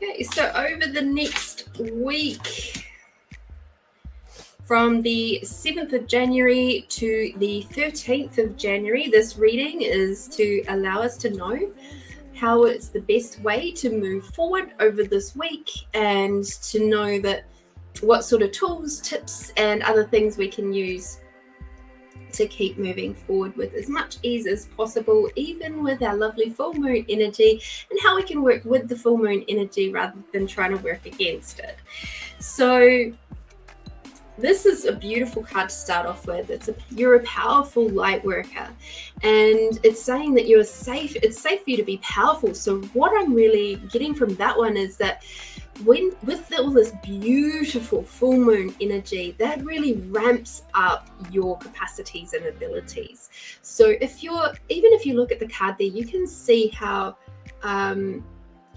Okay, so over the next week, from the 7th of January to the 13th of January, this reading is to allow us to know how it's the best way to move forward over this week, and to know that what sort of tools, tips, and other things we can use to keep moving forward with as much ease as possible, even with our lovely full moon energy, and how we can work with the full moon energy rather than trying to work against it. So this is a beautiful card to start off with. You're a powerful light worker, and it's saying that you're safe. It's safe for you to be powerful. So what I'm really getting from that one is that with all this beautiful full moon energy, that really ramps up your capacities and abilities. So even if you look at the card there, you can see how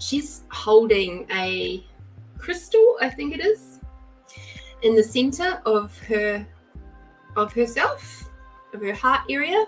she's holding a crystal, I think it is, in the center of herself, of her heart area.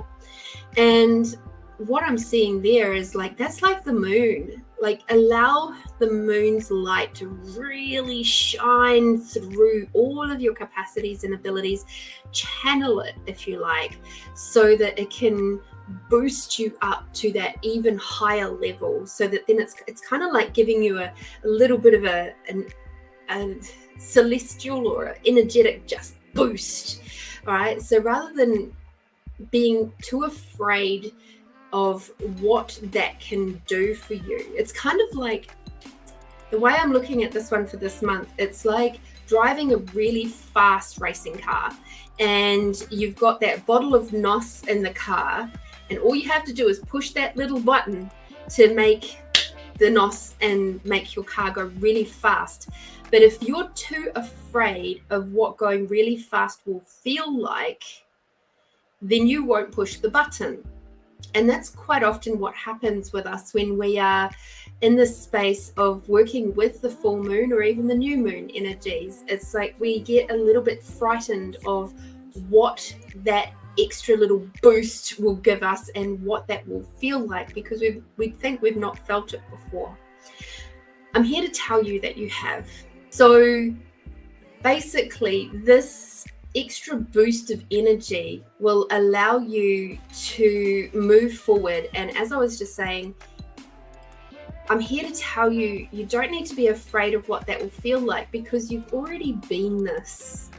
And what I'm seeing there is that's like the moon. Allow the moon's light to really shine through all of your capacities and abilities. Channel it, if you like, so that it can boost you up to that even higher level, so that then it's kind of like giving you a little bit of a celestial or an energetic just boost. All right, so rather than being too afraid of what that can do for you, it's kind of like, the way I'm looking at this one for this month, it's like driving a really fast racing car, and you've got that bottle of NOS in the car, and all you have to do is push that little button to make the NOS and make your car go really fast. But if you're too afraid of what going really fast will feel like, then you won't push the button. And that's quite often what happens with us when we are in this space of working with the full moon or even the new moon energies. It's like we get a little bit frightened of what that extra little boost will give us and what that will feel like, because we think we've not felt it before. I'm here to tell you that you have. So basically, this extra boost of energy will allow you to move forward. And as I was just saying, I'm here to tell you, you don't need to be afraid of what that will feel like, because you've already been this.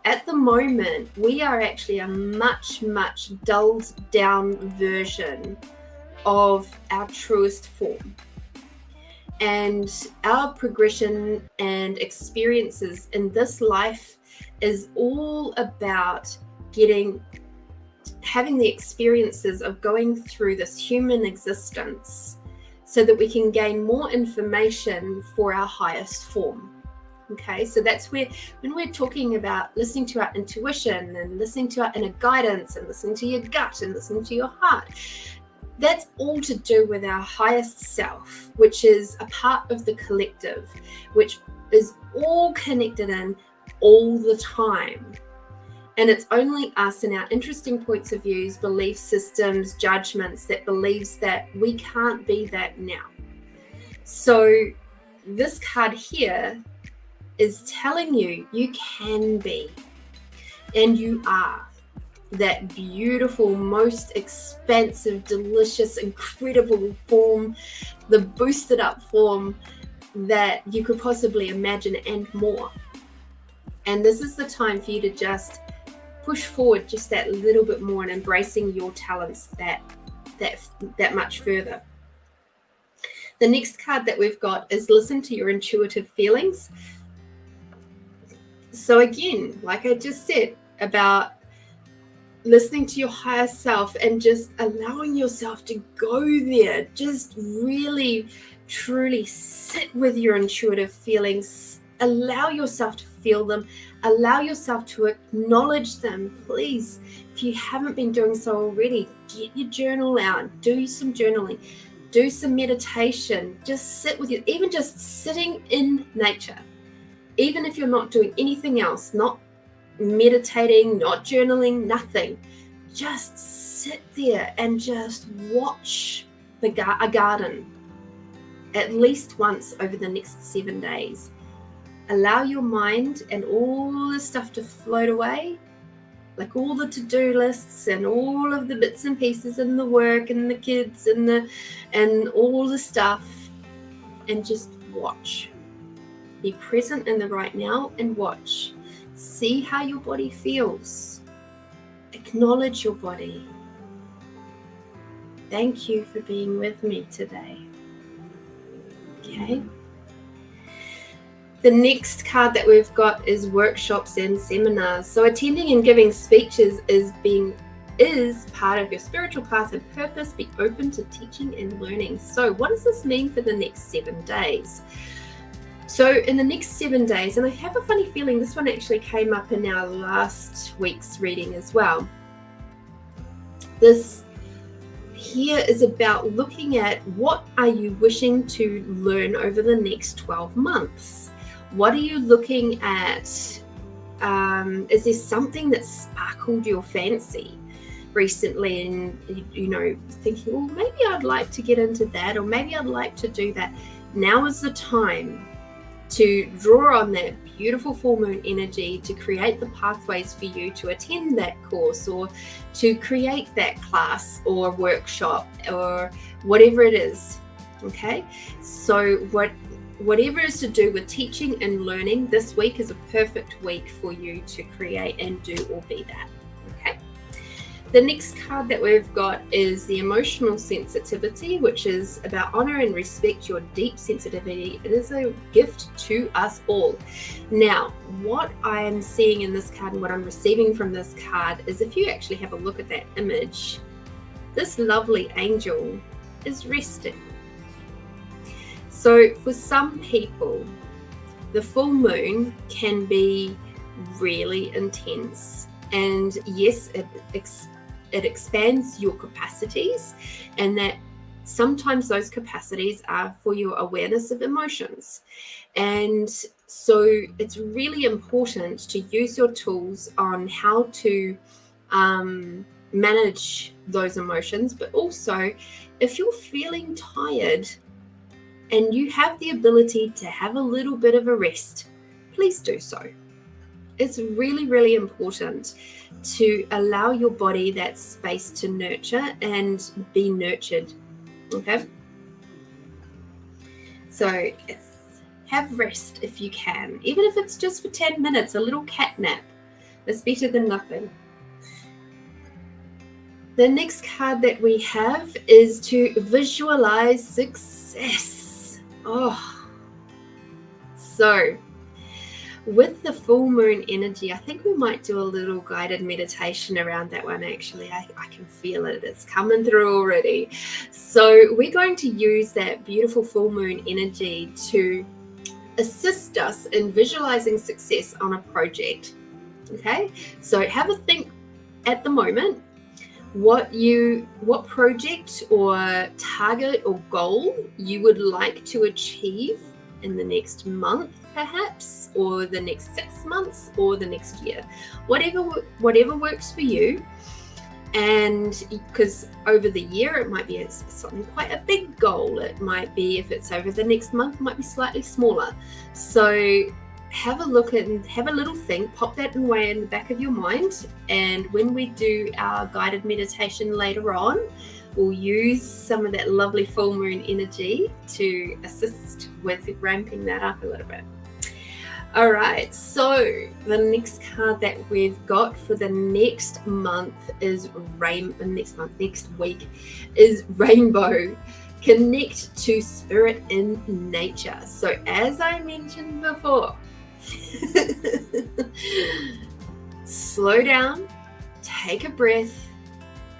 At the moment, we are actually a much, much dulled down version of our truest form. And our progression and experiences in this life is all about having the experiences of going through this human existence, so that we can gain more information for our highest form. Okay, so that's when we're talking about listening to our intuition and listening to our inner guidance and listening to your gut and listening to your heart. That's all to do with our highest self, which is a part of the collective, which is all connected in all the time. And it's only us and our interesting points of views, belief systems, judgments that believes that we can't be that now. So this card here is telling you you can be, and you are that beautiful, most expansive, delicious, incredible form, the boosted up form that you could possibly imagine, and more. And this is the time for you to just push forward just that little bit more and embracing your talents that much further. The next card that we've got is listen to your intuitive feelings. So again, like I just said about listening to your higher self and just allowing yourself to go there, just really, truly sit with your intuitive feelings. Allow yourself to feel them. Allow yourself to acknowledge them. Please, if you haven't been doing so already, get your journal out, do some journaling, do some meditation, just sit with you, even just sitting in nature. Even if you're not doing anything else, not meditating, not journaling, nothing, just sit there and just watch a garden. at least once over the next 7 days. Allow your mind and all the stuff to float away, like all the to-do lists and all of the bits and pieces and the work and the kids and all the stuff, and just watch. Be present in the right now and watch. See how your body feels. Acknowledge your body. Thank you for being with me today. Okay. The next card that we've got is workshops and seminars. So attending and giving speeches is part of your spiritual path and purpose. Be open to teaching and learning. So what does this mean for the next 7 days? So in the next 7 days, and I have a funny feeling this one actually came up in our last week's reading as well. This here is about looking at what are you wishing to learn over the next 12 months? What are you looking at? Is there something that sparkled your fancy recently and, thinking, well, maybe I'd like to get into that, or maybe I'd like to do that. Now is the time to draw on that beautiful full moon energy to create the pathways for you to attend that course or to create that class or workshop or whatever it is. Okay, so whatever is to do with teaching and learning, this week is a perfect week for you to create and do or be that. Okay. The next card that we've got is the emotional sensitivity, which is about honor and respect your deep sensitivity. It is a gift to us all. Now, what I am seeing in this card and what I'm receiving from this card is, if you actually have a look at that image, this lovely angel is resting. So for some people, the full moon can be really intense. And yes, it expands your capacities, and that sometimes those capacities are for your awareness of emotions. And so it's really important to use your tools on how to manage those emotions. But also, if you're feeling tired and you have the ability to have a little bit of a rest, please do so. It's really, really important to allow your body that space to nurture and be nurtured. Okay? So have rest if you can. Even if it's just for 10 minutes, a little cat nap. It's better than nothing. The next card that we have is to visualize success. So with the full moon energy, I think we might do a little guided meditation around that one. Actually, I can feel it. It's coming through already. So we're going to use that beautiful full moon energy to assist us in visualizing success on a project. Okay, so have a think at the moment what project or target or goal you would like to achieve in the next month, perhaps, or the next 6 months, or the next year, whatever works for you. And because over the year it might be something quite a big goal. It might be, if it's over the next month, it might be slightly smaller. So have a look and have a little think, pop that away in the back of your mind, and when we do our guided meditation later on, we'll use some of that lovely full moon energy to assist with ramping that up a little bit. All right, so the next card that we've got for the next month is next week is Rainbow. Connect to spirit in nature. So as I mentioned before, slow down, take a breath,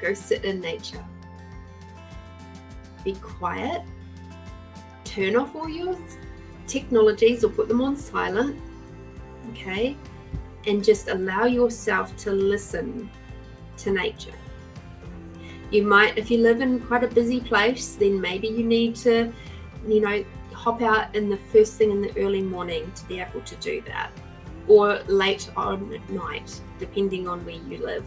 go sit in nature. Be quiet, turn off all your technologies or put them on silent, okay, and just allow yourself to listen to nature. You might, if you live in quite a busy place, then maybe you need to, hop out in the first thing in the early morning to be able to do that, or late on at night, depending on where you live.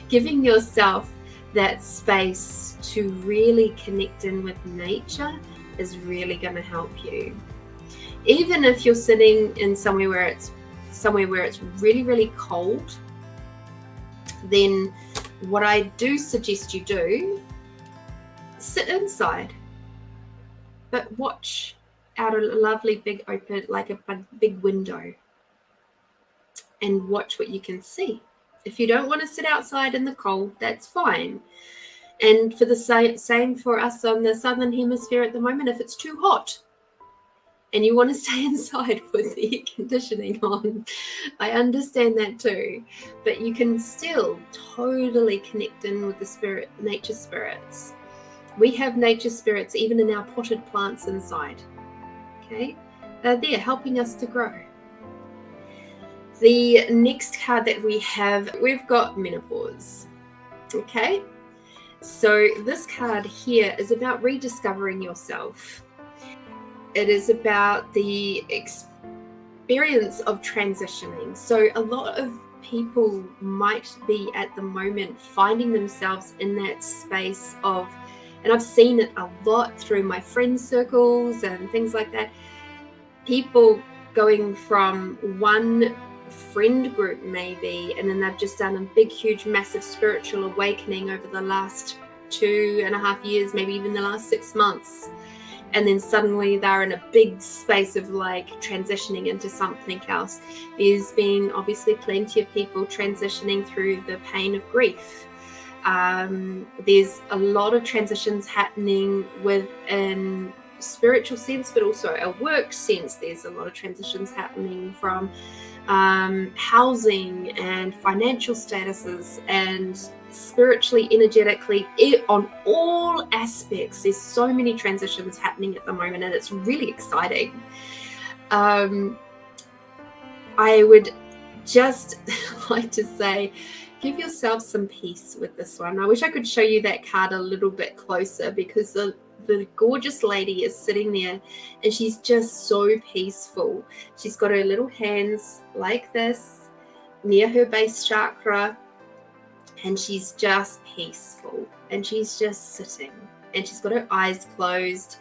Giving yourself that space to really connect in with nature is really going to help you. Even if you're sitting in somewhere where it's really, really cold, then what I do suggest you do, sit inside, but watch out a lovely big open, like a big window, and watch what you can see. If you don't want to sit outside in the cold, that's fine. And for the same for us on the southern hemisphere at the moment, if it's too hot and you want to stay inside with the air conditioning on, I understand that too. But you can still totally connect in with the nature spirits. We have nature spirits even in our potted plants inside. Okay, they're there helping us to grow. The next card that we've got menopause. Okay, so this card here is about rediscovering yourself. It is about the experience of transitioning. So a lot of people might be at the moment finding themselves in that space of, and I've seen it a lot through my friend circles and things like that, people going from one friend group maybe, and then they've just done a big, huge, massive spiritual awakening over the last 2.5 years, maybe even the last 6 months. And then suddenly they're in a big space of like transitioning into something else. There's been obviously plenty of people transitioning through the pain of grief. There's a lot of transitions happening within spiritual sense, but also a work sense. There's a lot of transitions happening from housing and financial statuses and spiritually, energetically, on all aspects. There's so many transitions happening at the moment, and it's really exciting. I would just like to say, give yourself some peace with this one. I wish I could show you that card a little bit closer, because the gorgeous lady is sitting there and she's just so peaceful. She's got her little hands like this near her base chakra, and she's just peaceful, and she's just sitting, and she's got her eyes closed,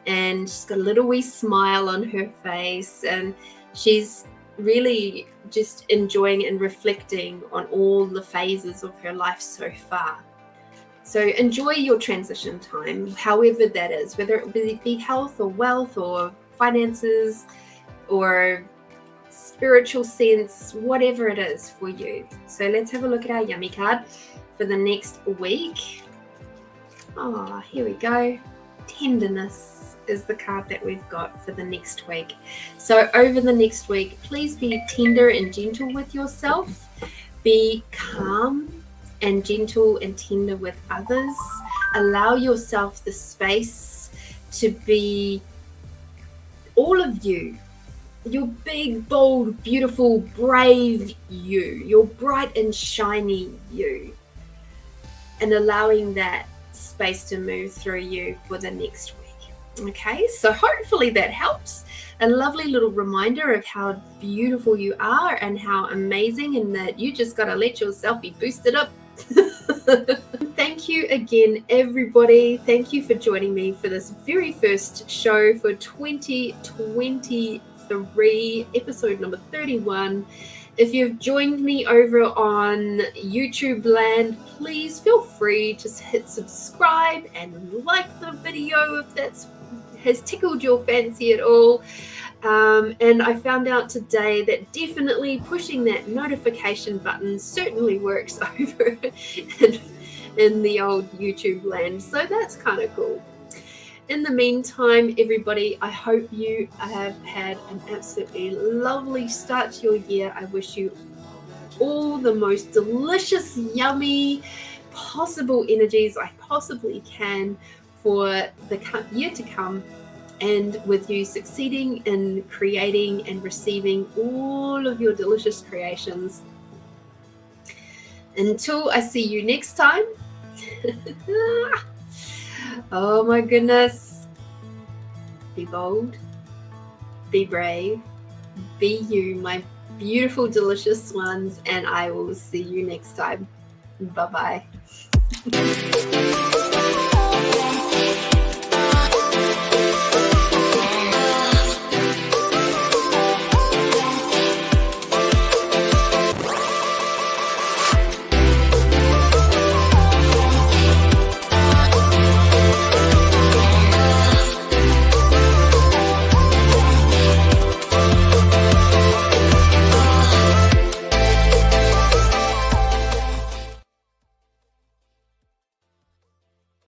and she's got a little wee smile on her face, and she's really just enjoying and reflecting on all the phases of her life so far. So enjoy your transition time, however that is, whether it be health or wealth or finances or spiritual sense, whatever it is for you. So let's have a look at our yummy card for the next week. Oh, here we go. Tenderness is the card that we've got for the next week. So over the next week, please be tender and gentle with yourself. Be calm and gentle and tender with others. Allow yourself the space to be all of you. Your big, bold, beautiful, brave you. Your bright and shiny you. And allowing that space to move through you for the next week. Okay, so hopefully that helps. A lovely little reminder of how beautiful you are and how amazing, and that you just got to let yourself be boosted up. Thank you again, everybody. Thank you for joining me for this very first show for 2023, episode number 31. If you've joined me over on YouTube land, please feel free to hit subscribe and like the video if that has tickled your fancy at all. And I found out today that definitely pushing that notification button certainly works over in the old YouTube land. So that's kind of cool. In the meantime, everybody, I hope you have had an absolutely lovely start to your year. I wish you all the most delicious, yummy, possible energies I possibly can for the year to come, and with you succeeding in creating and receiving all of your delicious creations. Until I see you next time. Oh my goodness. Be bold, be brave, be you, my beautiful, delicious ones, and I will see you next time. Bye-bye.